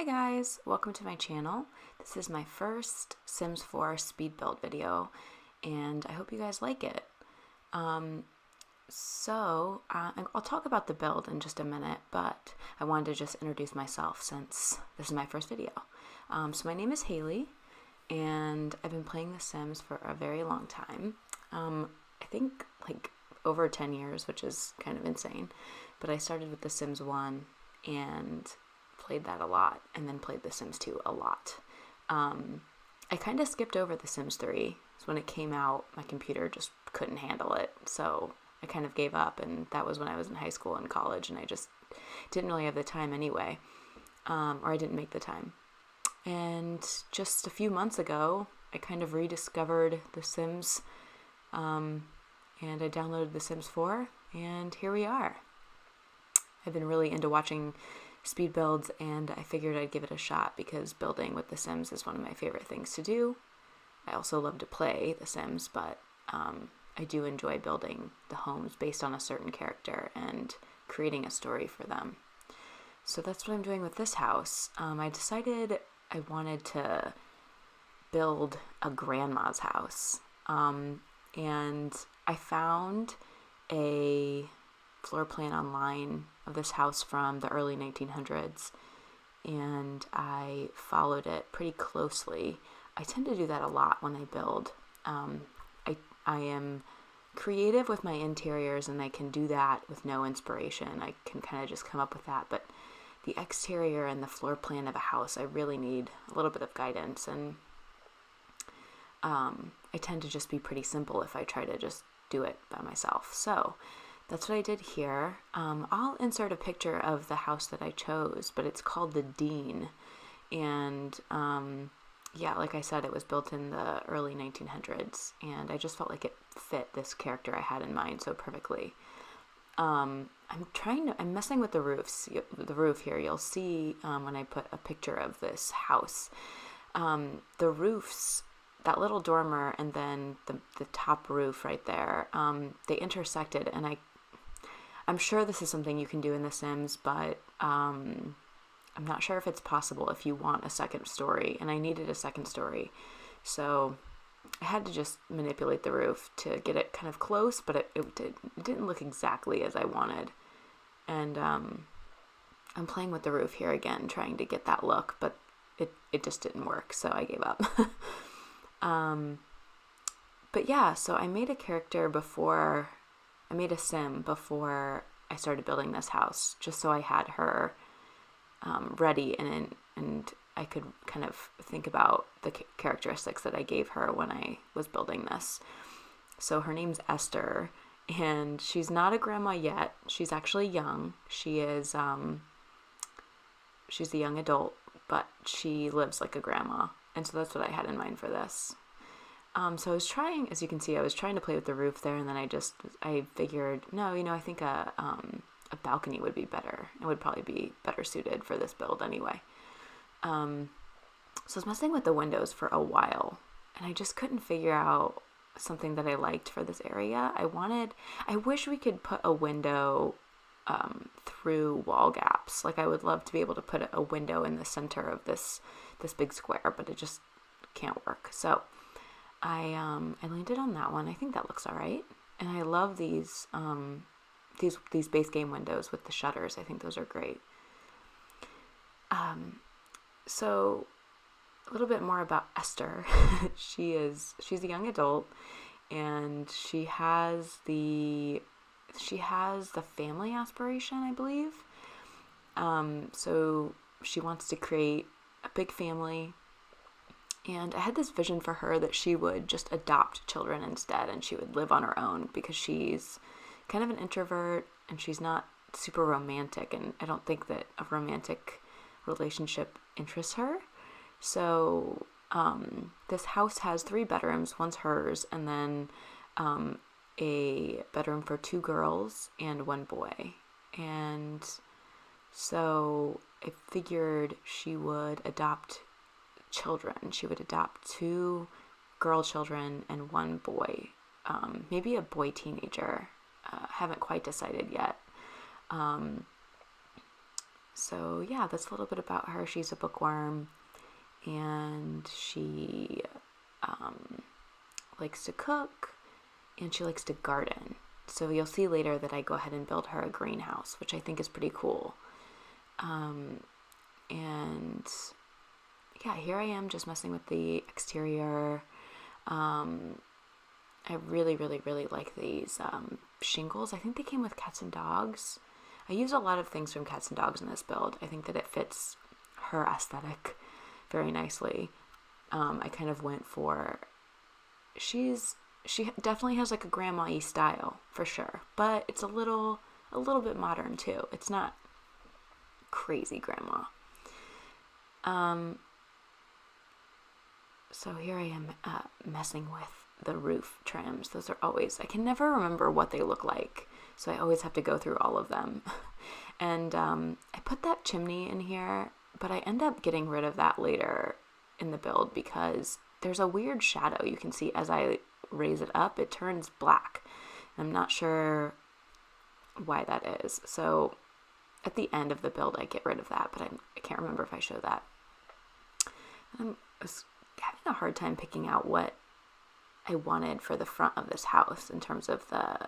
Hi guys, welcome to my channel. This is my first Sims 4 speed build video and I hope you guys like it. I'll talk about the build in just a minute, but I wanted to just introduce myself since this is my first video. So my name is Haley and I've been playing The Sims for a very long time. I think like over 10 years, which is kind of insane, but I started with The Sims 1 and played that a lot, and then played The Sims 2 a lot. I kind of skipped over The Sims 3. So when it came out, my computer just couldn't handle it, so I kind of gave up, and that was when I was in high school and college, and I just didn't really have the time anyway, or I didn't make the time. And just a few months ago, I kind of rediscovered The Sims, and I downloaded The Sims 4, and here we are. I've been really into watching speed builds, and I figured I'd give it a shot because building with The Sims is one of my favorite things to do. I also love to play The Sims, but I do enjoy building the homes based on a certain character and creating a story for them. So that's what I'm doing with this house. I decided I wanted to build a grandma's house, and I found a floor plan online of this house from the early 1900s, and I followed it pretty closely. I tend to do that a lot when I build. I am creative with my interiors, and I can do that with no inspiration. I can kind of just come up with that, but the exterior and the floor plan of a house, I really need a little bit of guidance, and I tend to just be pretty simple if I try to just do it by myself. So that's what I did here. I'll insert a picture of the house that I chose, but it's called the Dean. And yeah, like I said, it was built in the early 1900s, and I just felt like it fit this character I had in mind so perfectly. I'm messing with the roof here. You'll see when I put a picture of this house. The roofs, that little dormer and then the top roof right there, they intersected, and I'm sure this is something you can do in The Sims, but I'm not sure if it's possible if you want a second story, and I needed a second story. So I had to just manipulate the roof to get it kind of close, but it didn't look exactly as I wanted. And I'm playing with the roof here again, trying to get that look, but it just didn't work, so I gave up. But yeah, so I made a character before... I made a sim before I started building this house, just so I had her ready, and I could kind of think about the characteristics that I gave her when I was building this. So her name's Esther, and she's not a grandma yet. She's actually young. She's a young adult, but she lives like a grandma, and so that's what I had in mind for this. So I was trying, as you can see, I was trying to play with the roof there, and then I figured, no, I think a balcony would be better. It would probably be better suited for this build anyway. So I was messing with the windows for a while, and I just couldn't figure out something that I liked for this area. I wish we could put a window through wall gaps. Like, I would love to be able to put a window in the center of this big square, but it just can't work. So I landed on that one. I think that looks all right. And I love these base game windows with the shutters. I think those are great. So a little bit more about Esther. She's a young adult, and she has the family aspiration, I believe. So she wants to create a big family. And I had this vision for her that she would just adopt children instead, and she would live on her own, because she's kind of an introvert and she's not super romantic, and I don't think that a romantic relationship interests her. So this house has 3 bedrooms. One's hers, and then a bedroom for 2 girls and 1 boy. And so I figured she would adopt children. She would adopt 2 girl children and 1 boy, maybe a boy teenager. Haven't quite decided yet. So yeah, that's a little bit about her. She's a bookworm, and she likes to cook, and she likes to garden. So you'll see later that I go ahead and build her a greenhouse, which I think is pretty cool. And yeah, here I am just messing with the exterior. I really, really, really like these shingles. I think they came with Cats and Dogs. I use a lot of things from Cats and Dogs in this build. I think that it fits her aesthetic very nicely. I kind of went for, she definitely has like a grandma-y style for sure, but it's a little bit modern too. It's not crazy grandma. So here I am messing with the roof trims. Those are always, I can never remember what they look like, so I always have to go through all of them. And I put that chimney in here, but I end up getting rid of that later in the build because there's a weird shadow you can see as I raise it up. It turns black. I'm not sure why that is. So at the end of the build, I get rid of that, but I can't remember if I show that. I was having a hard time picking out what I wanted for the front of this house in terms of the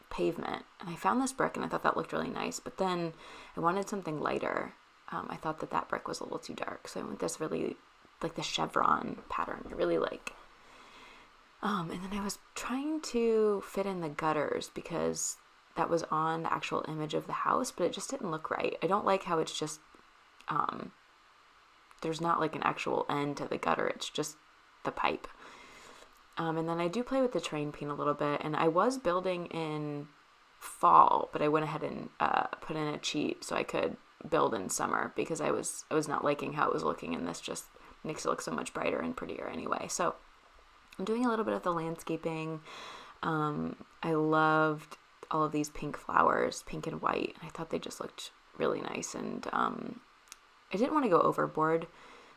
pavement. And I found this brick and I thought that looked really nice, but then I wanted something lighter. I thought that brick was a little too dark. So I went this really, like the chevron pattern, I really like. And then I was trying to fit in the gutters because that was on the actual image of the house, but it just didn't look right. I don't like how it's just, there's not like an actual end to the gutter. It's just the pipe. And then I do play with the terrain paint a little bit, and I was building in fall, but I went ahead and put in a cheat so I could build in summer because I was not liking how it was looking, and this just makes it look so much brighter and prettier anyway. So I'm doing a little bit of the landscaping. I loved all of these pink flowers, pink and white, and I thought they just looked really nice. And I didn't want to go overboard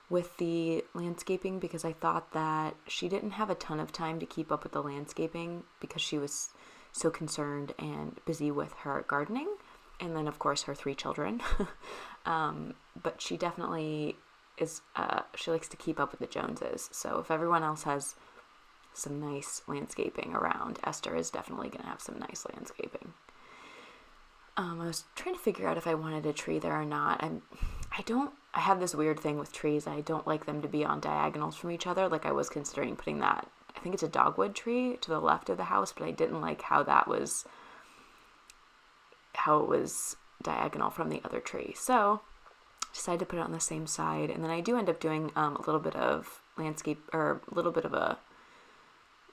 with the landscaping because I thought that she didn't have a ton of time to keep up with the landscaping because she was so concerned and busy with her gardening and then of course her 3 children. But she definitely is, she likes to keep up with the Joneses. So if everyone else has some nice landscaping around, Esther is definitely going to have some nice landscaping. I was trying to figure out if I wanted a tree there or not. I have this weird thing with trees. I don't like them to be on diagonals from each other. Like I was considering putting that, I think it's a dogwood tree to the left of the house, but I didn't like how it was diagonal from the other tree. So I decided to put it on the same side. And then I do end up doing a little bit of landscape, or a little bit of a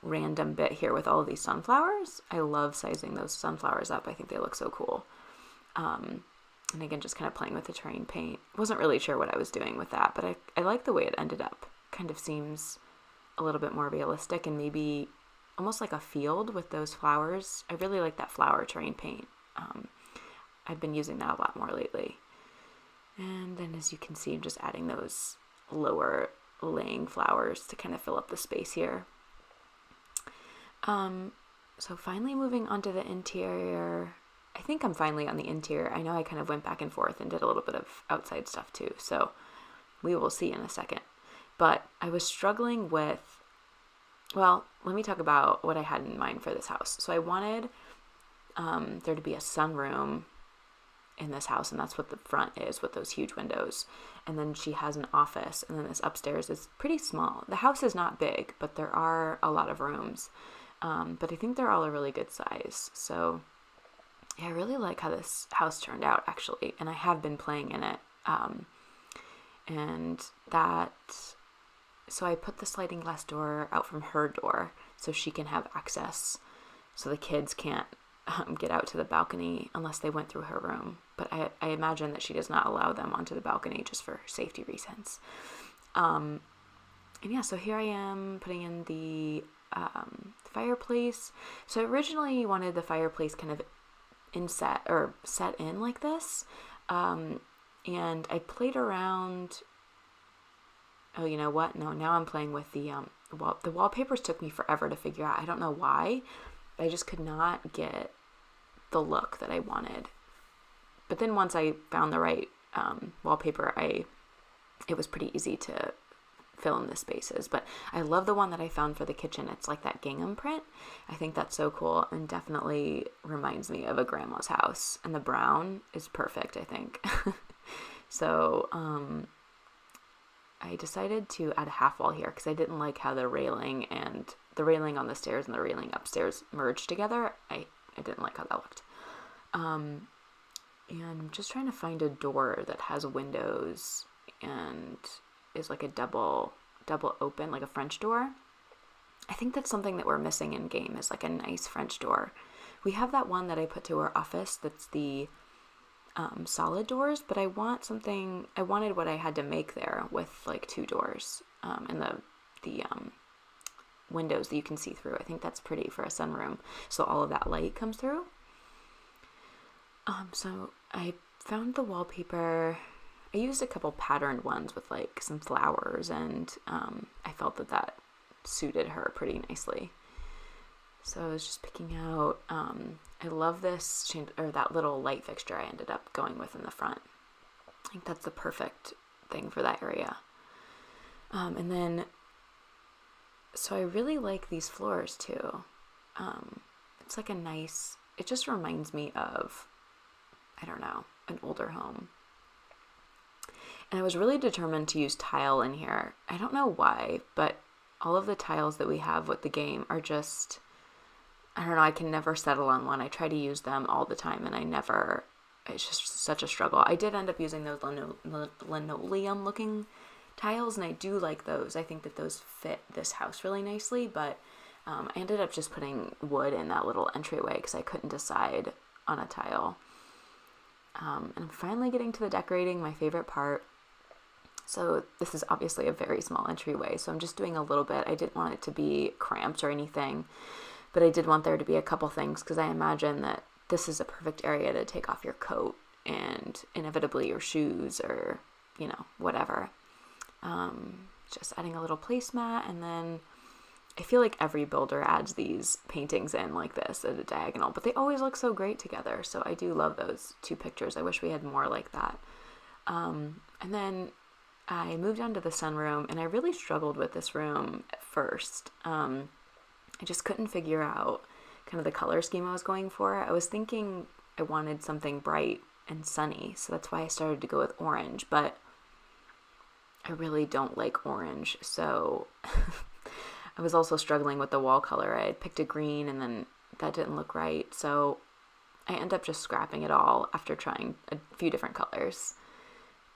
random bit here with all of these sunflowers. I love sizing those sunflowers up. I think they look so cool. And again, just kind of playing with the terrain paint. Wasn't really sure what I was doing with that, but I like the way it ended up. Kind of seems a little bit more realistic and maybe almost like a field with those flowers. I really like that flower terrain paint. I've been using that a lot more lately. And then as you can see, I'm just adding those lower laying flowers to kind of fill up the space here. So finally moving on to the interior. I think I'm finally on the interior. I know I kind of went back and forth and did a little bit of outside stuff too, so we will see in a second. But I was struggling with, well, let me talk about what I had in mind for this house. So I wanted there to be a sunroom in this house, and that's what the front is with those huge windows. And then she has an office, and then this upstairs is pretty small. The house is not big, but there are a lot of rooms. But I think they're all a really good size. So yeah, I really like how this house turned out actually. And I have been playing in it. So I put the sliding glass door out from her door so she can have access. So the kids can't get out to the balcony unless they went through her room. But I imagine that she does not allow them onto the balcony just for safety reasons. And yeah, so here I am putting in the fireplace. So I originally wanted the fireplace kind of set in like this. And I played around. Oh, you know what? No, now I'm playing with the wallpapers took me forever to figure out. I don't know why. I just could not get the look that I wanted. But then once I found the right wallpaper, it was pretty easy to fill in the spaces. But I love the one that I found for the kitchen. It's like that gingham print. I think that's so cool and definitely reminds me of a grandma's house. And the brown is perfect, I think. So I decided to add a half wall here because I didn't like how the railing on the stairs and the railing upstairs merged together. I didn't like how that looked. And I'm just trying to find a door that has windows and is like a double open, like a French door. I think that's something that we're missing in game, is like a nice French door. We have that one that I put to our office that's the solid doors, but I wanted what I had to make there with like two doors and the windows that you can see through. I think that's pretty for a sunroom, so all of that light comes through. So I found the wallpaper. I used a couple patterned ones with like some flowers, and I felt that suited her pretty nicely. So I was just picking out, I love this, or that little light fixture I ended up going with in the front. I think that's the perfect thing for that area. And then, so I really like these floors too. It's like it just reminds me of, I don't know, an older home. And I was really determined to use tile in here. I don't know why, but all of the tiles that we have with the game are just, I don't know, I can never settle on one. I try to use them all the time, and it's just such a struggle. I did end up using those linoleum-looking tiles, and I do like those. I think that those fit this house really nicely, but I ended up just putting wood in that little entryway because I couldn't decide on a tile. And I'm finally getting to the decorating, my favorite part. So this is obviously a very small entryway, so I'm just doing a little bit. I didn't want it to be cramped or anything, but I did want there to be a couple things because I imagine that this is a perfect area to take off your coat and inevitably your shoes or, whatever. Just adding a little placemat, and then I feel like every builder adds these paintings in like this at a diagonal, but they always look so great together. So I do love those two pictures. I wish we had more like that. And then I moved on to the sunroom, and I really struggled with this room at first. I just couldn't figure out kind of the color scheme I was going for. I was thinking I wanted something bright and sunny, so that's why I started to go with orange, but I really don't like orange, so I was also struggling with the wall color. I had picked a green, and then that didn't look right, so I ended up just scrapping it all after trying a few different colors.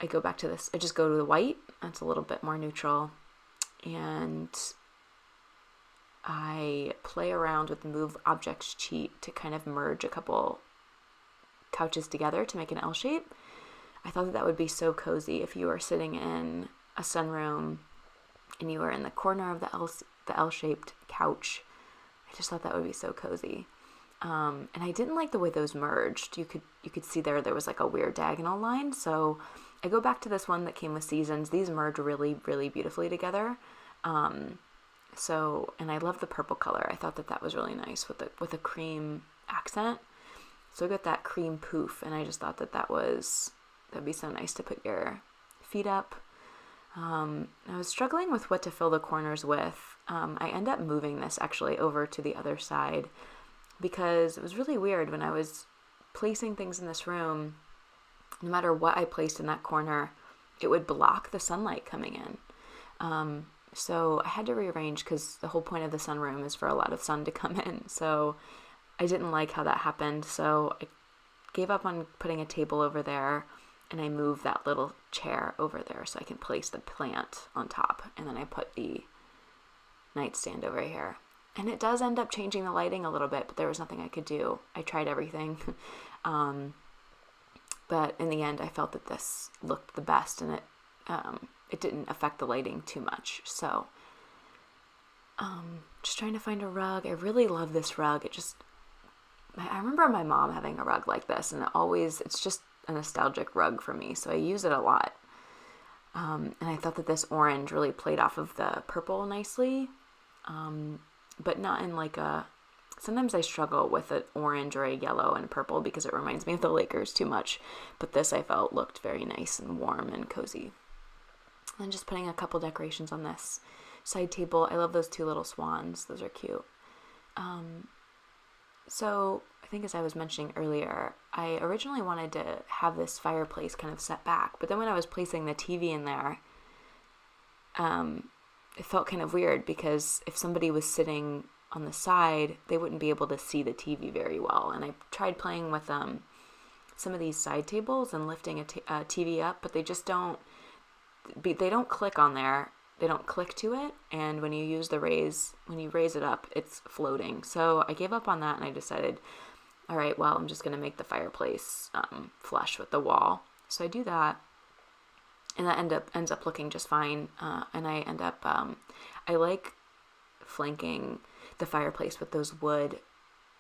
I go back to this. I just go to the white. That's a little bit more neutral. And I play around with the Move Objects cheat to kind of merge a couple couches together to make an L shape. I thought that would be so cozy if you were sitting in a sunroom and you were in the corner of the L-shaped couch. I just thought that would be so cozy. And I didn't like the way those merged. You could see there was like a weird diagonal line. So I go back to this one that came with seasons. These merge really, really beautifully together. And I love the purple color. I thought that was really nice with a cream accent. So I got that cream poof, and I just thought that'd be so nice to put your feet up. I was struggling with what to fill the corners with. I end up moving this actually over to the other side because it was really weird when I was placing things in this room. No matter what I placed in that corner, it would block the sunlight coming in. So I had to rearrange because the whole point of the sunroom is for a lot of sun to come in. So I didn't like how that happened. So I gave up on putting a table over there, and I moved that little chair over there so I can place the plant on top. And then I put the nightstand over here. And it does end up changing the lighting a little bit, but there was nothing I could do. I tried everything. But in the end, I felt that this looked the best, and it didn't affect the lighting too much. So just trying to find a rug. I really love this rug. I remember my mom having a rug like this, and it's just a nostalgic rug for me, so I use it a lot. And I thought that this orange really played off of the purple nicely, but not in like a Sometimes I struggle with an orange or a yellow and purple because it reminds me of the Lakers too much. But this I felt looked very nice and warm and cozy. And just putting a couple decorations on this side table. I love those 2 little swans. Those are cute. So I think as I was mentioning earlier, I originally wanted to have this fireplace kind of set back. But then when I was placing the TV in there, it felt kind of weird because if somebody was sitting on the side, they wouldn't be able to see the TV very well. And I tried playing with some of these side tables and lifting a TV up, but they just don't click on there. They don't click to it. And when you raise it up, it's floating. So I gave up on that and I decided, all right, well, I'm just going to make the fireplace flush with the wall. So I do that. And that ends up looking just fine. And I end up, I like flanking the fireplace with those wood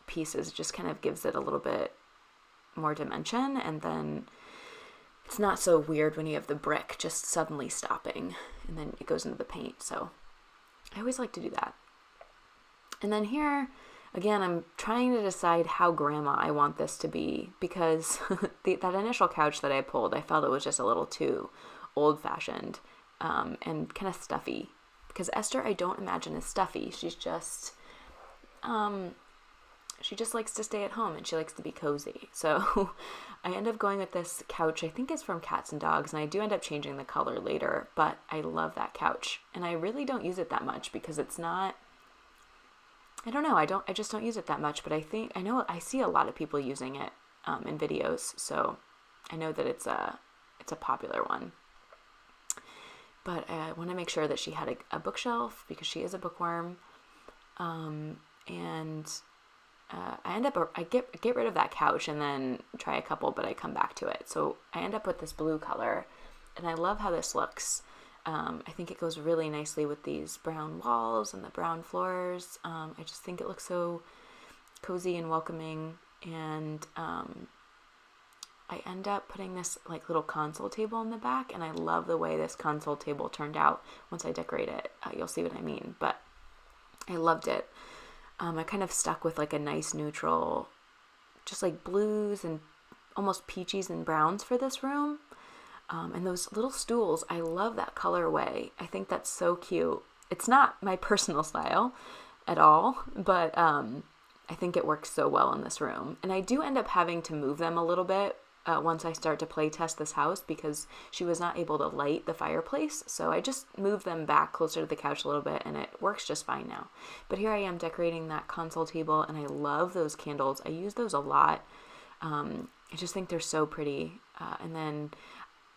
pieces. It just kind of gives it a little bit more dimension. And then it's not so weird when you have the brick just suddenly stopping and then it goes into the paint. So I always like to do that. And then here, again, I'm trying to decide how grandma I want this to be because that initial couch that I pulled, I felt it was just a little too old-fashioned and kind of stuffy. Because Esther, I don't imagine is stuffy. She's just, she just likes to stay at home and she likes to be cozy. So I end up going with this couch. I think it's from Cats and Dogs, and I do end up changing the color later. But I love that couch, and I really don't use it that much because it's not. I don't know. I just don't use it that much. But I see a lot of people using it in videos, so I know that it's a popular one. But I want to make sure that she had a bookshelf because she is a bookworm. And I get rid of that couch and then try a couple, but I come back to it. So I end up with this blue color, and I love how this looks. I think it goes really nicely with these brown walls and the brown floors. I just think it looks so cozy and welcoming. And I end up putting this like little console table in the back, and I love the way this console table turned out. Once I decorate it, you'll see what I mean, but I loved it. I kind of stuck with like a nice neutral, just like blues and almost peaches and browns for this room. And those little stools, I love that colorway. I think that's so cute. It's not my personal style at all, but I think it works so well in this room. And I do end up having to move them a little bit once I start to play test this house because she was not able to light the fireplace. So I just moved them back closer to the couch a little bit, and it works just fine now. But here I am decorating that console table, and I love those candles. I use those a lot. I just think they're so pretty. And then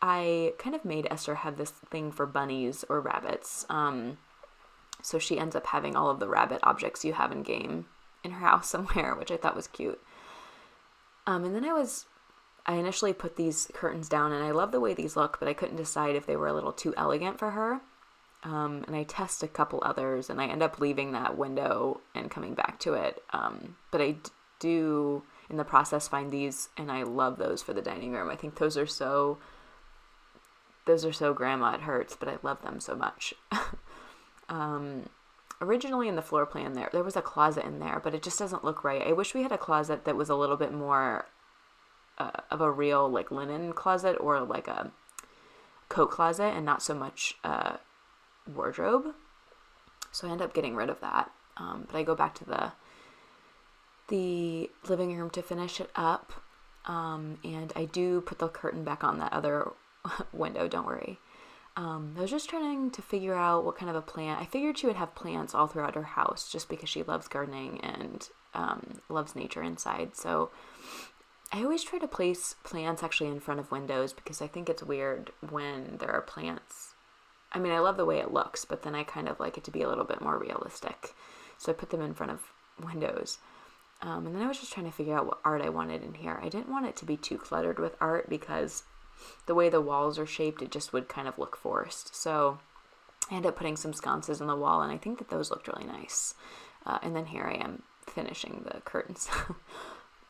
I kind of made Esther have this thing for bunnies or rabbits. So she ends up having all of the rabbit objects you have in game in her house somewhere, which I thought was cute. And then I initially put these curtains down, and I love the way these look, but I couldn't decide if they were a little too elegant for her. And I test a couple others, and I end up leaving that window and coming back to it. But I do, in the process, find these, and I love those for the dining room. I think those are so grandma, it hurts, but I love them so much. Originally in the floor plan there was a closet in there, but it just doesn't look right. I wish we had a closet that was a little bit more of a real like linen closet or like a coat closet and not so much wardrobe. So I end up getting rid of that. But I go back to the living room to finish it up. And I do put the curtain back on that other window, don't worry. I was just trying to figure out what kind of a plant. I figured she would have plants all throughout her house just because she loves gardening and loves nature inside. So I always try to place plants actually in front of windows because I think it's weird when there are plants. I mean, I love the way it looks, but then I kind of like it to be a little bit more realistic. So I put them in front of windows. And then I was just trying to figure out what art I wanted in here. I didn't want it to be too cluttered with art because the way the walls are shaped, it just would kind of look forced. So I ended up putting some sconces on the wall, and I think that those looked really nice. And then here I am finishing the curtains.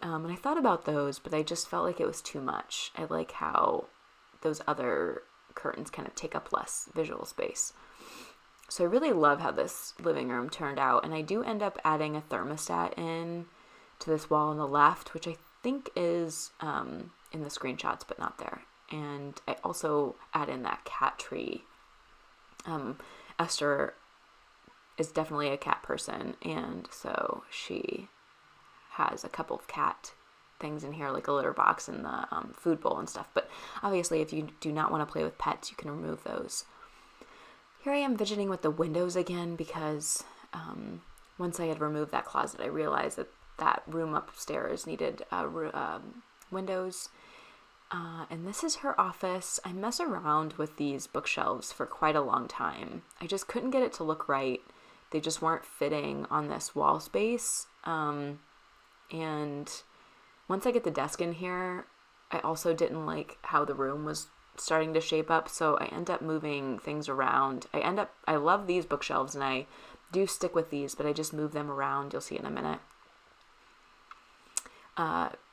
And I thought about those, but I just felt like it was too much. I like how those other curtains kind of take up less visual space. So I really love how this living room turned out. And I do end up adding a thermostat in to this wall on the left, which I think is in the screenshots, but not there. And I also add in that cat tree. Esther is definitely a cat person, and so she has a couple of cat things in here, like a litter box and the food bowl and stuff. But obviously, if you do not want to play with pets, you can remove those. Here I am fidgeting with the windows again because once I had removed that closet, I realized that room upstairs needed windows. And this is her office. I mess around with these bookshelves for quite a long time. I just couldn't get it to look right. They just weren't fitting on this wall space. And once I get the desk in here, I also didn't like how the room was starting to shape up. So I end up moving things around. I love these bookshelves and I do stick with these, but I just move them around. You'll see in a minute.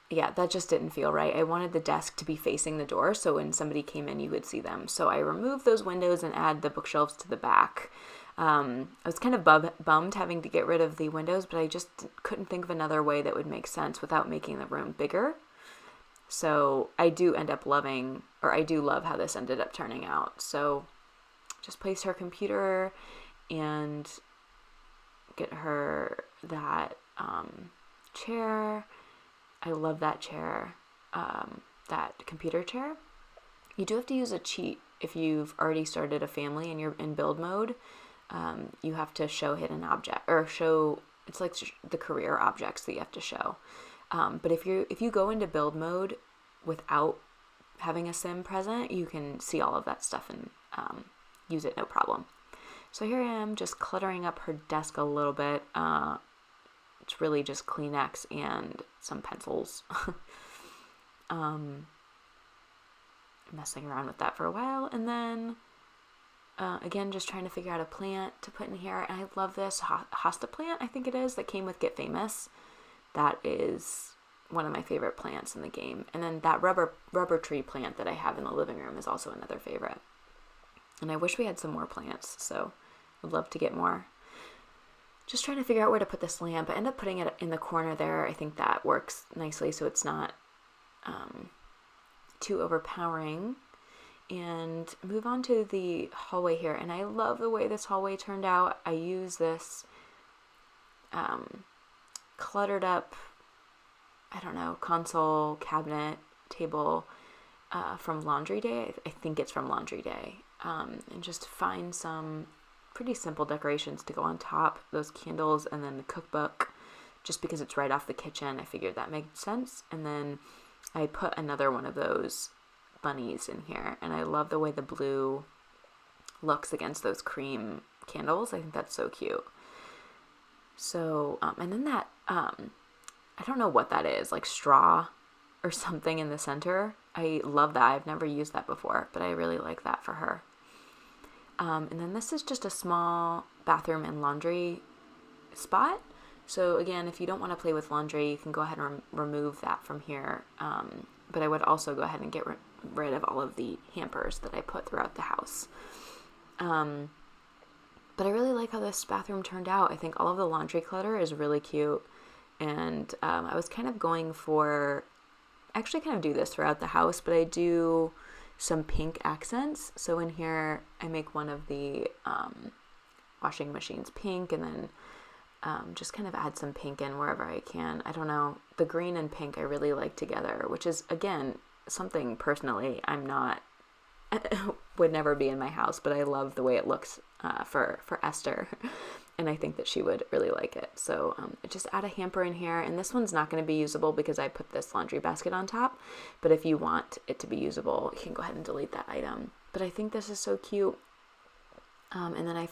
Yeah, that just didn't feel right. I wanted the desk to be facing the door, so when somebody came in, you would see them. So I removed those windows and add the bookshelves to the back. I was kind of bummed having to get rid of the windows, but I just couldn't think of another way that would make sense without making the room bigger. So I do love how this ended up turning out. So just place her computer and get her that chair. I love that chair, that computer chair. You do have to use a cheat if you've already started a family and you're in build mode. You have to show hidden object, or show, it's like the career objects that you have to show. But if you go into build mode without having a sim present, you can see all of that stuff and use it no problem. So here I am just cluttering up her desk a little bit. It's really just Kleenex and some pencils. Messing around with that for a while. And then, again, just trying to figure out a plant to put in here. And I love this hosta plant, I think it is, that came with Get Famous. That is one of my favorite plants in the game. And then that rubber tree plant that I have in the living room is also another favorite. And I wish we had some more plants, so would love to get more. Just trying to figure out where to put this lamp. I end up putting it in the corner there. I think that works nicely so it's not too overpowering. And move on to the hallway here. And I love the way this hallway turned out. I use this cluttered up, I don't know, console, cabinet, table from Laundry Day. I think it's from Laundry Day. And just find some pretty simple decorations to go on top, those candles, and then the cookbook, just because it's right off the kitchen. I figured that made sense. And then I put another one of those bunnies in here, and I love the way the blue looks against those cream candles. I think that's so cute. So, and then that, I don't know what that is, like straw or something in the center. I love that. I've never used that before, but I really like that for her. And then this is just a small bathroom and laundry spot. So again, if you don't want to play with laundry, you can go ahead and remove that from here. But I would also go ahead and get rid of all of the hampers that I put throughout the house. But I really like how this bathroom turned out. I think all of the laundry clutter is really cute. And I was kind of going for, I actually kind of do this throughout the house, but I do some pink accents. So in here, I make one of the washing machines pink, and then just kind of add some pink in wherever I can. I don't know, the green and pink I really like together, which is, again, something personally I'm not, would never be in my house, but I love the way it looks for Esther. And I think that she would really like it. So just add a hamper in here. And this one's not going to be usable because I put this laundry basket on top. But if you want it to be usable, you can go ahead and delete that item. But I think this is so cute. And then I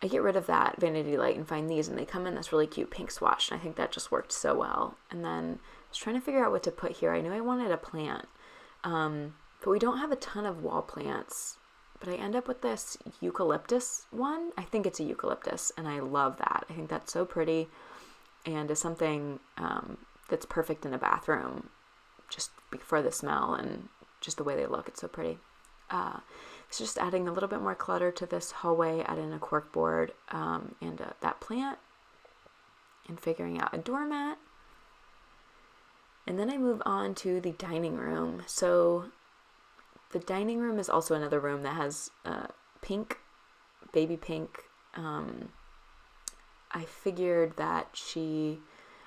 get rid of that vanity light and find these. And they come in this really cute pink swatch. And I think that just worked so well. And then I was trying to figure out what to put here. I knew I wanted a plant. But we don't have a ton of wall plants. But I end up with this eucalyptus one. I think it's a eucalyptus, and I love that. I think that's so pretty, and is something that's perfect in a bathroom, just for the smell and just the way they look. It's so pretty. it's just adding a little bit more clutter to this hallway, adding a cork board and that plant, and figuring out a doormat. And then I move on to the dining room. So the dining room is also another room that has pink, baby pink. I figured that I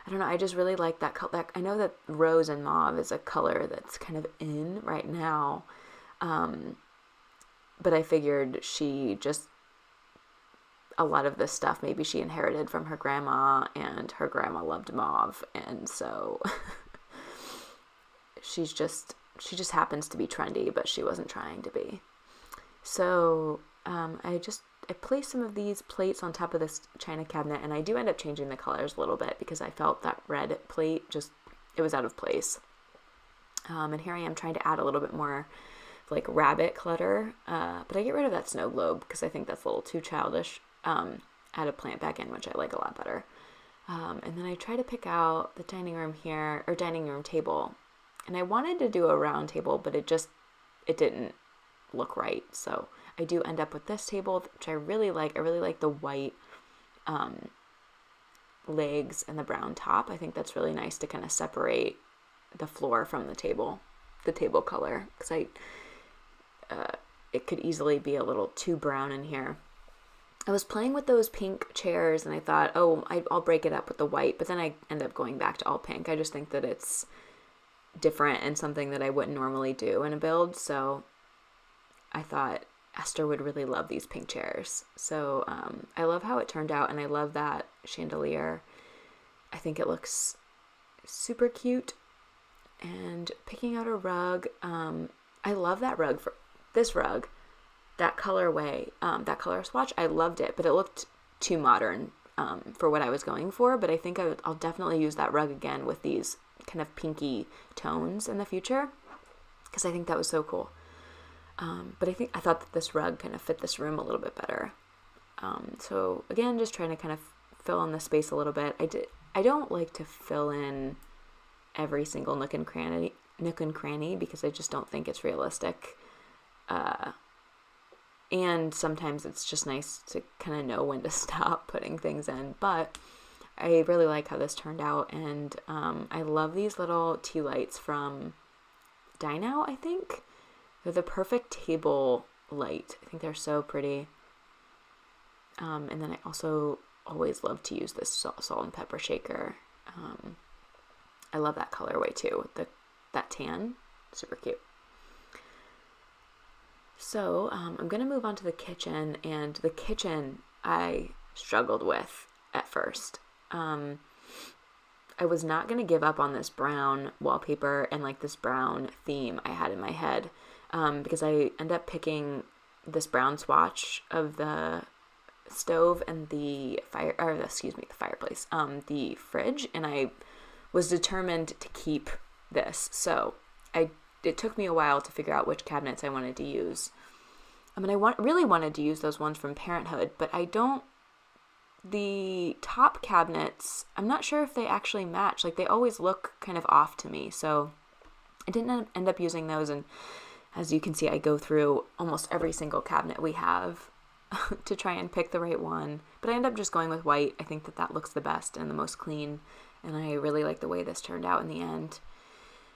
don't know, I just really like that color. I know that rose and mauve is a color that's kind of in right now. But I figured a lot of this stuff maybe she inherited from her grandma, and her grandma loved mauve. And so she just happens to be trendy, but she wasn't trying to be. So I placed some of these plates on top of this china cabinet, and I do end up changing the colors a little bit because I felt that red plate it was out of place. And here I am trying to add a little bit more like rabbit clutter, but I get rid of that snow globe because I think that's a little too childish. Add a plant back in, which I like a lot better. And then I try to pick out the dining room table, and I wanted to do a round table, but it didn't look right. So I do end up with this table, which I really like. I really like the white legs and the brown top. I think that's really nice to kind of separate the floor from the table color, because it could easily be a little too brown in here. I was playing with those pink chairs, and I thought, I'll break it up with the white, but then I end up going back to all pink. I just think that it's different and something that I wouldn't normally do in a build, so I thought Esther would really love these pink chairs. So I love how it turned out, and I love that chandelier. I think it looks super cute. And picking out a rug, I love that rug. For this rug, that colorway, that color swatch, I loved it, but it looked too modern for what I was going for. But I think I'll definitely use that rug again with these kind of pinky tones in the future, because I think that was so cool. But I thought that this rug kind of fit this room a little bit better. So again, just trying to kind of fill in the space a little bit. I don't like to fill in every single nook and cranny because I just don't think it's realistic. And sometimes it's just nice to kind of know when to stop putting things in. But I really like how this turned out, and I love these little tea lights from Dino, I think. They're the perfect table light. I think they're so pretty. And then I also always love to use this salt and pepper shaker. I love that colorway too, that tan, super cute. So I'm going to move on to the kitchen, and the kitchen I struggled with at first. I was not going to give up on this brown wallpaper and like this brown theme I had in my head, because I ended up picking this brown swatch of the stove and the fireplace, the fridge, and I was determined to keep this. So it took me a while to figure out which cabinets I wanted to use. I mean, really wanted to use those ones from Parenthood, but the top cabinets, I'm not sure if they actually match. Like, they always look kind of off to me. So I didn't end up using those. And as you can see, I go through almost every single cabinet we have to try and pick the right one. But I end up just going with white. I think that looks the best and the most clean. And I really like the way this turned out in the end.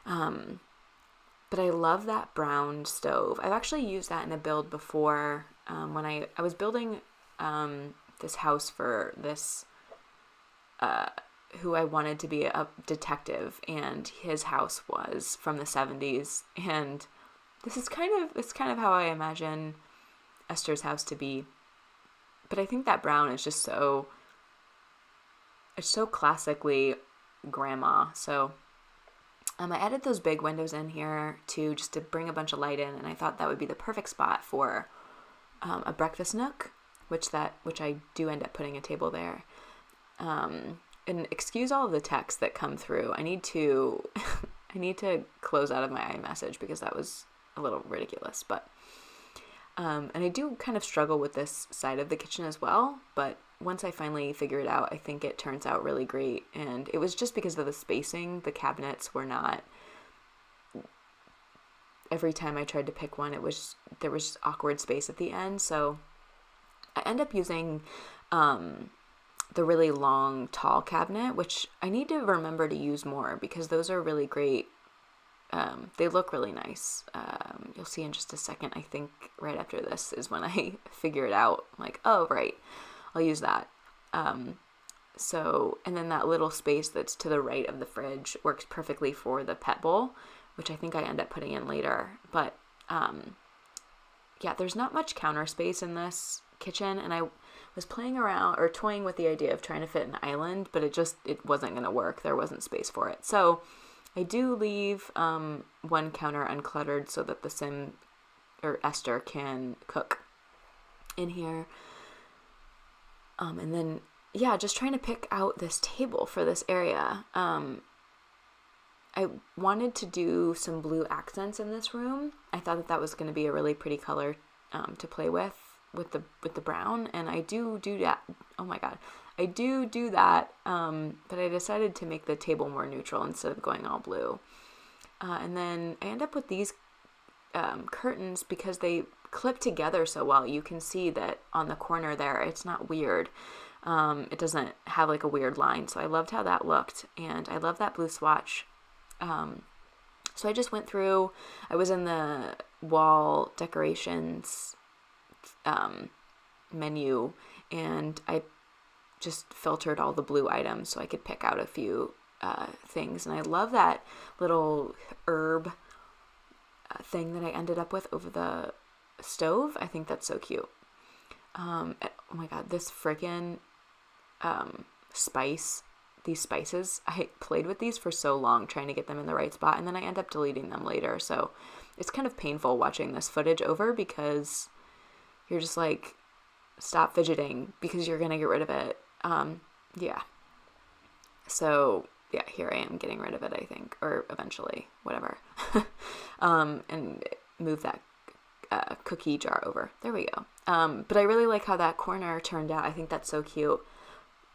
But I love that brown stove. I've actually used that in a build before. When I was building this house for this, who I wanted to be a detective, and his house was from the 70s. And it's kind of how I imagine Esther's house to be. But I think that brown is just it's so classically grandma. So I added those big windows in here too, just to bring a bunch of light in, and I thought that would be the perfect spot for a breakfast nook, which I do end up putting a table there. And excuse all of the texts that come through. I need to close out of my iMessage because that was a little ridiculous. But and I do kind of struggle with this side of the kitchen as well, but once I finally figure it out, I think it turns out really great. And it was just because of the spacing. The cabinets were not every time I tried to pick one, there was just awkward space at the end. So I end up using the really long, tall cabinet, which I need to remember to use more because those are really great. They look really nice. You'll see in just a second. I think right after this is when I figure it out. I'm like, oh, right, I'll use that. And then that little space that's to the right of the fridge works perfectly for the pet bowl, which I think I end up putting in later. But there's not much counter space in this kitchen, and I was playing around or toying with the idea of trying to fit an island, but it wasn't going to work. There wasn't space for it. So I do leave one counter uncluttered so that the sim or Esther can cook in here. And then, just trying to pick out this table for this area. I wanted to do some blue accents in this room. I thought that was going to be a really pretty color to play with the brown, and I do that. Oh my god, I do that. But I decided to make the table more neutral instead of going all blue. And then I end up with these curtains because they clip together so well. You can see that on the corner there, it's not weird. It doesn't have like a weird line. So I loved how that looked, and I love that blue swatch. So I just went through, I was in the wall decorations menu, and I just filtered all the blue items so I could pick out a few things. And I love that little herb thing that I ended up with over the stove. I think that's so cute. Oh my god, this freaking these spices, I played with these for so long trying to get them in the right spot, and then I end up deleting them later. So it's kind of painful watching this footage over because you're just like, stop fidgeting because you're gonna get rid of it. So here I am getting rid of it, I think, or eventually, whatever. And move that cookie jar over. There we go. But I really like how that corner turned out. I think that's so cute.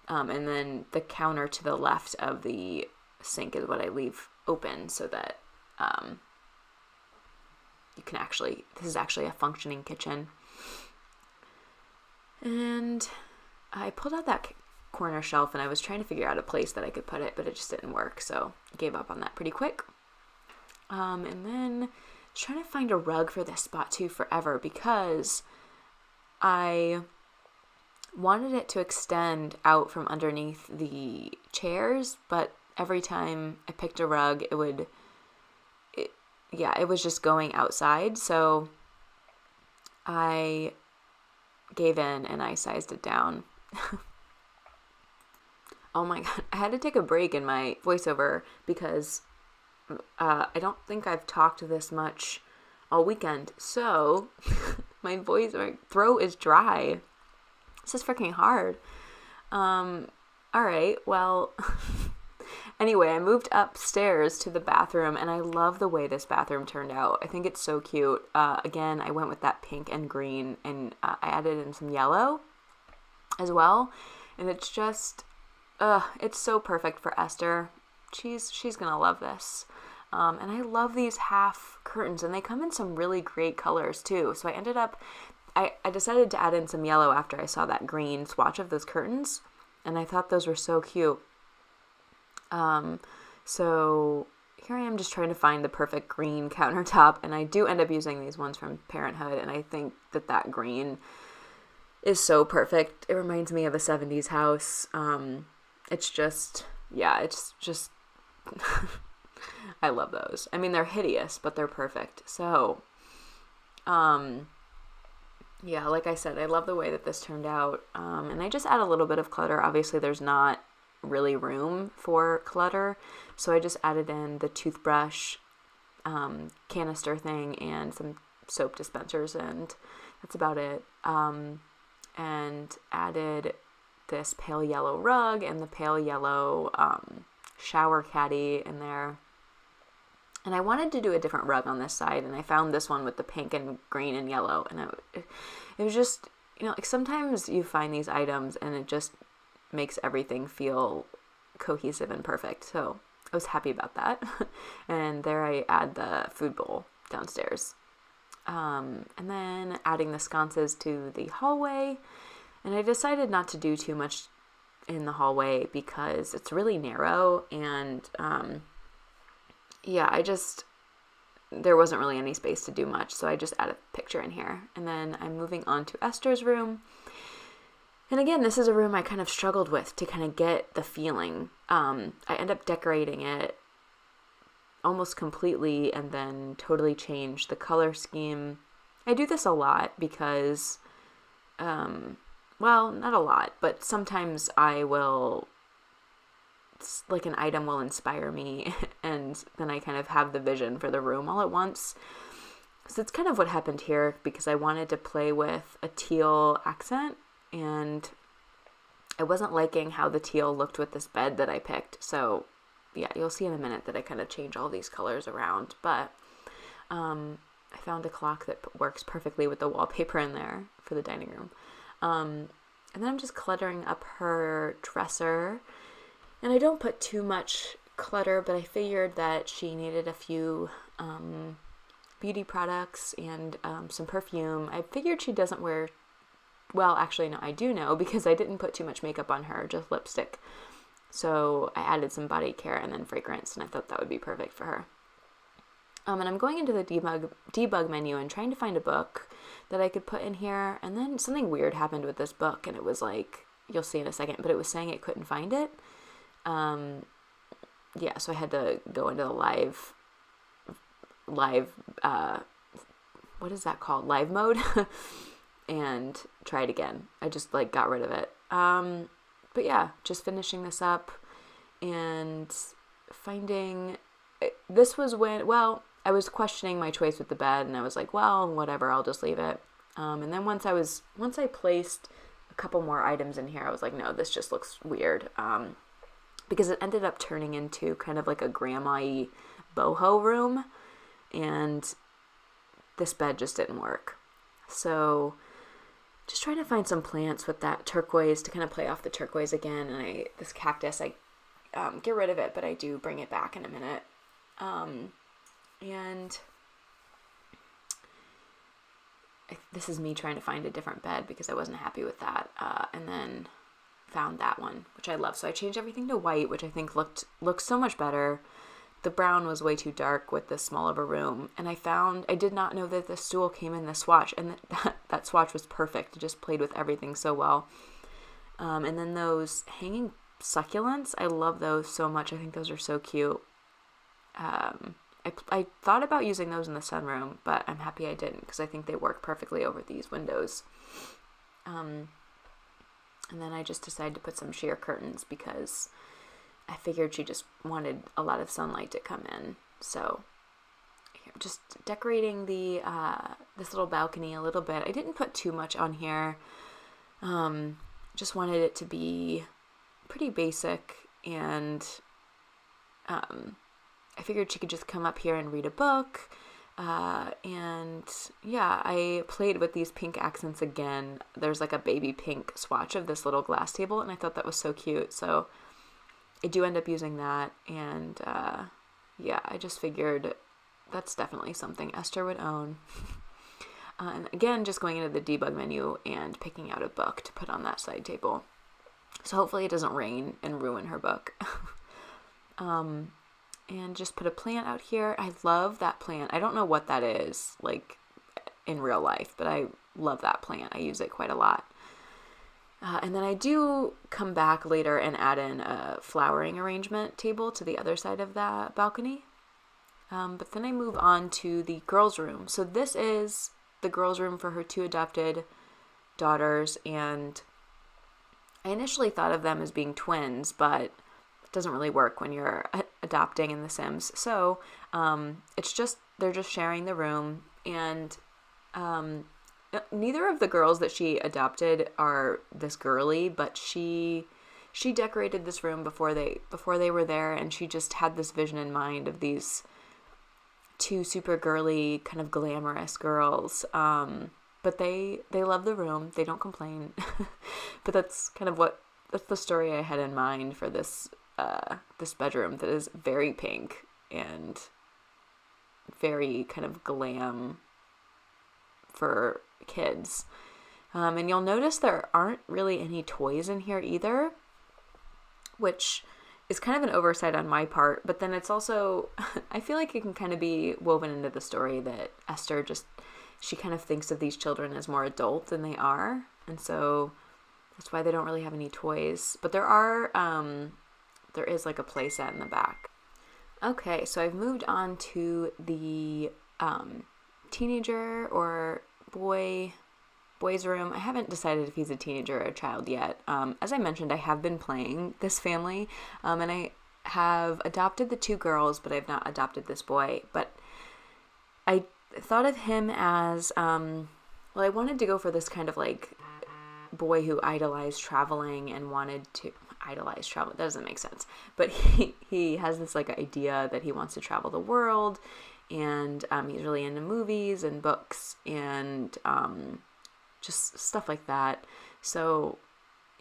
And then the counter to the left of the sink is what I leave open so that this is actually a functioning kitchen. And I pulled out that corner shelf, and I was trying to figure out a place that I could put it, but it just didn't work, so I gave up on that pretty quick. And then I was trying to find a rug for this spot too forever because I wanted it to extend out from underneath the chairs, but every time I picked a rug, it was just going outside. So I gave in and I sized it down. Oh my god, I had to take a break in my voiceover because I don't think I've talked this much all weekend. So my throat is dry. This is freaking hard. All right, well, anyway, I moved upstairs to the bathroom, and I love the way this bathroom turned out. I think it's so cute. Again, I went with that pink and green, and I added in some yellow as well, and it's just, it's so perfect for Esther. She's gonna love this. And I love these half curtains, and they come in some really great colors too. So I decided to add in some yellow after I saw that green swatch of those curtains, and I thought those were so cute. So here I am just trying to find the perfect green countertop, and I do end up using these ones from Parenthood, and I think that green is so perfect. It reminds me of a 70s house. It's just I love those. I mean, they're hideous, but they're perfect. So, like I said, I love the way that this turned out. And I just add a little bit of clutter. Obviously, there's not really room for clutter. So I just added in the toothbrush canister thing and some soap dispensers, and that's about it. And added this pale yellow rug and the pale yellow shower caddy in there. And I wanted to do a different rug on this side, and I found this one with the pink and green and yellow, and it was just, like sometimes you find these items and it just makes everything feel cohesive and perfect. So I was happy about that. And there I add the food bowl. downstairs. And then adding the sconces to the hallway. And I decided not to do too much in the hallway because it's really narrow, and there wasn't really any space to do much, so I just added a picture in here. And then I'm moving on to Esther's room. And again, this is a room I kind of struggled with to kind of get the feeling. I end up decorating it almost completely and then totally change the color scheme. I do this a lot because, well, not a lot, but sometimes I will, like an item will inspire me and then I kind of have the vision for the room all at once. So it's kind of what happened here because I wanted to play with a teal accent, and I wasn't liking how the teal looked with this bed that I picked. So yeah, you'll see in a minute that I kind of change all these colors around, but I found a clock that works perfectly with the wallpaper in there for the dining room. And then I'm just cluttering up her dresser, and I don't put too much clutter, but I figured that she needed a few beauty products and some perfume. I figured she doesn't wear, well, actually, no, I do know because I didn't put too much makeup on her, just lipstick. So I added some body care and then fragrance, and I thought that would be perfect for her. And I'm going into the debug menu and trying to find a book that I could put in here. And then something weird happened with this book, and it was like, you'll see in a second, but it was saying it couldn't find it. Yeah, so I had to go into the live, what is that called? Live mode and try it again. I just like got rid of it. But yeah, just finishing this up and finding, this was when, well, I was questioning my choice with the bed, and I was like, well, whatever, I'll just leave it. And then once I placed a couple more items in here, I was like, no, this just looks weird. Because it ended up turning into kind of like a grandma-y boho room, and this bed just didn't work. So just trying to find some plants with that turquoise to kind of play off the turquoise again. And this cactus, I get rid of it, but I do bring it back in a minute. And this is me trying to find a different bed because I wasn't happy with that. And then found that one, which I love. So I changed everything to white, which I think looks so much better. The brown was way too dark with this small of a room. And I did not know that the stool came in the swatch, and that swatch was perfect. It just played with everything so well. And then those hanging succulents, I love those so much. I think those are so cute. I thought about using those in the sunroom, but I'm happy I didn't because I think they work perfectly over these windows. And then I just decided to put some sheer curtains because I figured she just wanted a lot of sunlight to come in. So just decorating this little balcony a little bit. I didn't put too much on here. Just wanted it to be pretty basic, and I figured she could just come up here and read a book. And yeah, I played with these pink accents again. There's like a baby pink swatch of this little glass table, and I thought that was so cute. So I do end up using that. And yeah, I just figured that's definitely something Esther would own. And again, just going into the debug menu and picking out a book to put on that side table. So hopefully it doesn't rain and ruin her book. And just put a plant out here. I love that plant. I don't know what that is, like, in real life, but I love that plant. I use it quite a lot. And then I do come back later and add in a flowering arrangement table to the other side of the balcony. But then I move on to the girls' room. So this is the girls' room for her 2 adopted daughters, and I initially thought of them as being twins, but it doesn't really work when you're adopting in The Sims. So they're just sharing the room, and neither of the girls that she adopted are this girly, but she decorated this room before they were there, and she just had this vision in mind of these 2 super girly, kind of glamorous girls. But they love the room. They don't complain. But that's the story I had in mind for this bedroom that is very pink and very kind of glam for kids. And you'll notice there aren't really any toys in here either, which is kind of an oversight on my part, but then it's also, I feel like it can kind of be woven into the story that Esther she kind of thinks of these children as more adult than they are, and so that's why they don't really have any toys. But there is like a play set in the back. Okay, so I've moved on to the teenager or boy's room. I haven't decided if he's a teenager or a child yet. As I mentioned, I have been playing this family, and I have adopted the 2 girls, but I've not adopted this boy. But I thought of him as, I wanted to go for this kind of like boy who idolized traveling and wanted to idolize travel. That doesn't make sense. But he has this like idea that he wants to travel the world, and he's really into movies and books and just stuff like that. So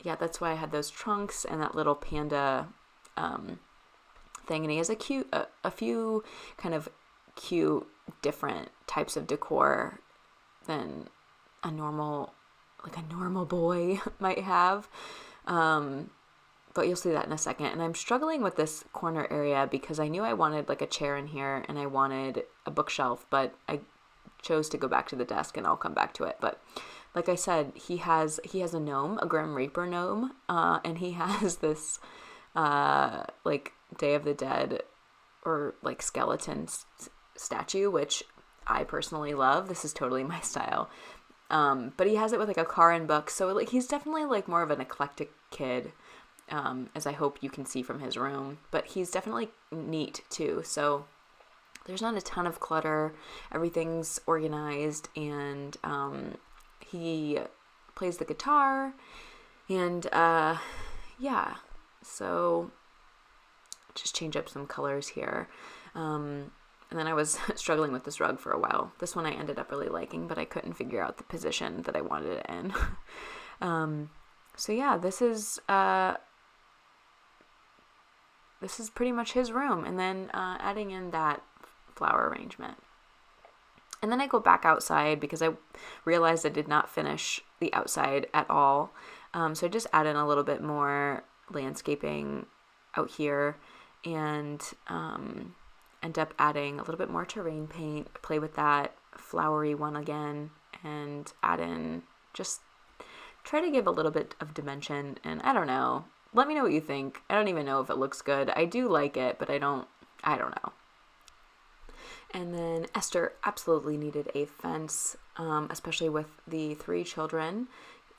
yeah, that's why I had those trunks and that little panda thing. And he has a few kind of cute different types of decor than a normal boy might have. But you'll see that in a second. And I'm struggling with this corner area because I knew I wanted like a chair in here and I wanted a bookshelf, but I chose to go back to the desk, and I'll come back to it. But like I said, he has a gnome, a Grim Reaper gnome, and he has this like Day of the Dead or like skeleton statue, which I personally love. This is totally my style. But he has it with like a car and books, so like he's definitely like more of an eclectic kid, as I hope you can see from his room. But he's definitely neat too. So there's not a ton of clutter. Everything's organized, and he plays the guitar, and yeah. So just change up some colors here. And then I was struggling with this rug for a while. This one I ended up really liking, but I couldn't figure out the position that I wanted it in. So yeah, this is pretty much his room. And then adding in that flower arrangement. And then I go back outside because I realized I did not finish the outside at all. So I just add in a little bit more landscaping out here, and end up adding a little bit more terrain paint, play with that flowery one again, and add in, just try to give a little bit of dimension. And I don't know, let me know what you think. I don't even know if it looks good. I do like it, but I don't know. And then Esther absolutely needed a fence, especially with the 3 children.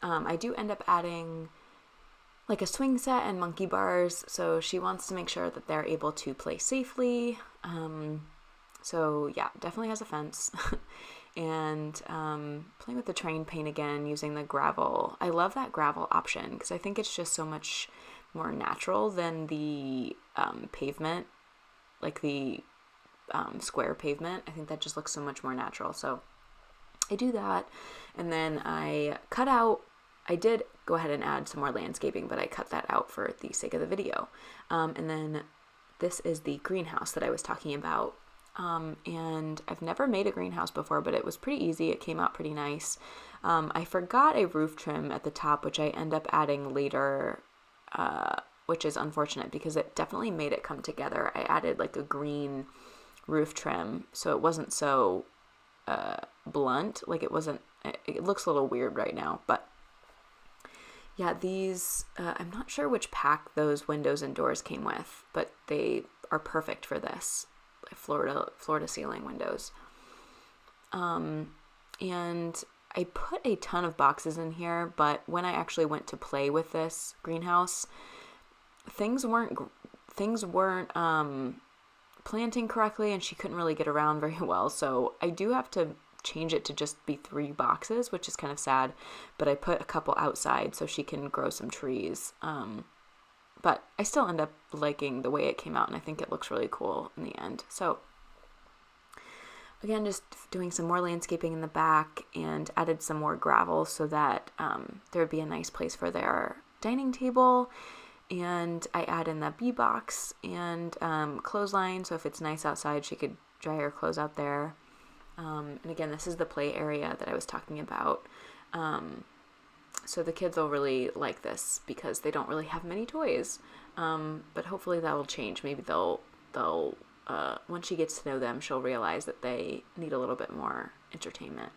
I do end up adding like a swing set and monkey bars, so she wants to make sure that they're able to play safely. So yeah, definitely has a fence. And playing with the terrain paint again, using the gravel. I love that gravel option because I think it's just so much more natural than the pavement, like the square pavement. I think that just looks so much more natural. So I do that, and then I did go ahead and add some more landscaping, but I cut that out for the sake of the video. And then this is the greenhouse that I was talking about. And I've never made a greenhouse before, but it was pretty easy. It came out pretty nice. I forgot a roof trim at the top, which I end up adding later, which is unfortunate because it definitely made it come together. I added like a green roof trim, so it wasn't so blunt. Like it looks a little weird right now, but yeah, these, I'm not sure which pack those windows and doors came with, but they are perfect for this. Floor to ceiling windows. And I put a ton of boxes in here, but when I actually went to play with this greenhouse, things weren't planting correctly, and she couldn't really get around very well. So I do have to change it to just be 3 boxes, which is kind of sad, but I put a couple outside so she can grow some trees. But I still end up liking the way it came out, and I think it looks really cool in the end. So again, just doing some more landscaping in the back, and added some more gravel so that there would be a nice place for their dining table. And I add in the bee box and clothesline, so if it's nice outside, she could dry her clothes out there. And again, this is the play area that I was talking about. So the kids will really like this because they don't really have many toys. But hopefully that will change. Maybe they'll once she gets to know them, she'll realize that they need a little bit more entertainment.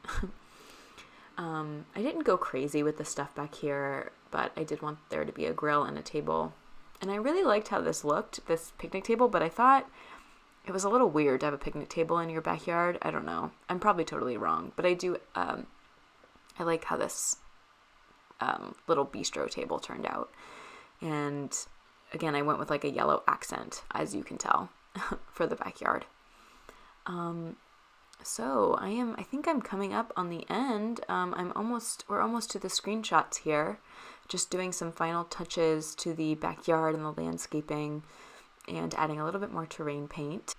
I didn't go crazy with the stuff back here, but I did want there to be a grill and a table. And I really liked how this looked, this picnic table, but I thought it was a little weird to have a picnic table in your backyard. I don't know. I'm probably totally wrong, but I do, I like how this little bistro table turned out. And again, I went with like a yellow accent, as you can tell, for the backyard. So I think I'm coming up on the end. We're almost to the screenshots here. Just doing some final touches to the backyard and the landscaping and adding a little bit more terrain paint.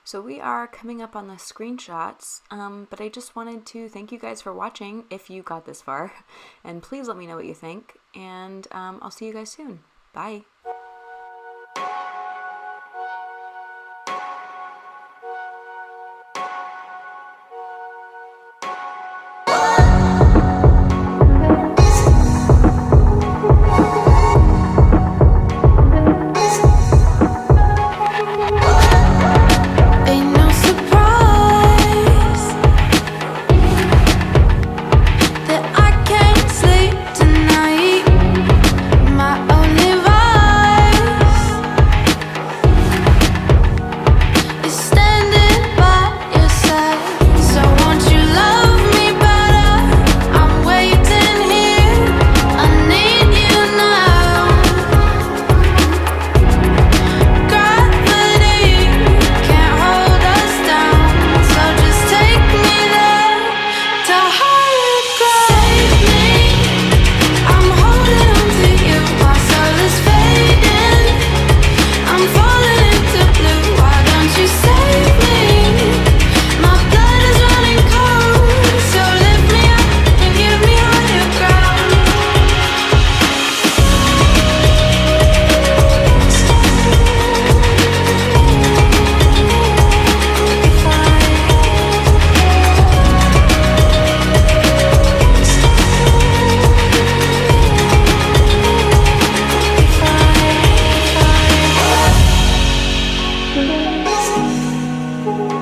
So we are coming up on the screenshots, but I just wanted to thank you guys for watching if you got this far, and please let me know what you think, and I'll see you guys soon. Bye.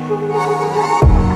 We'll be right back.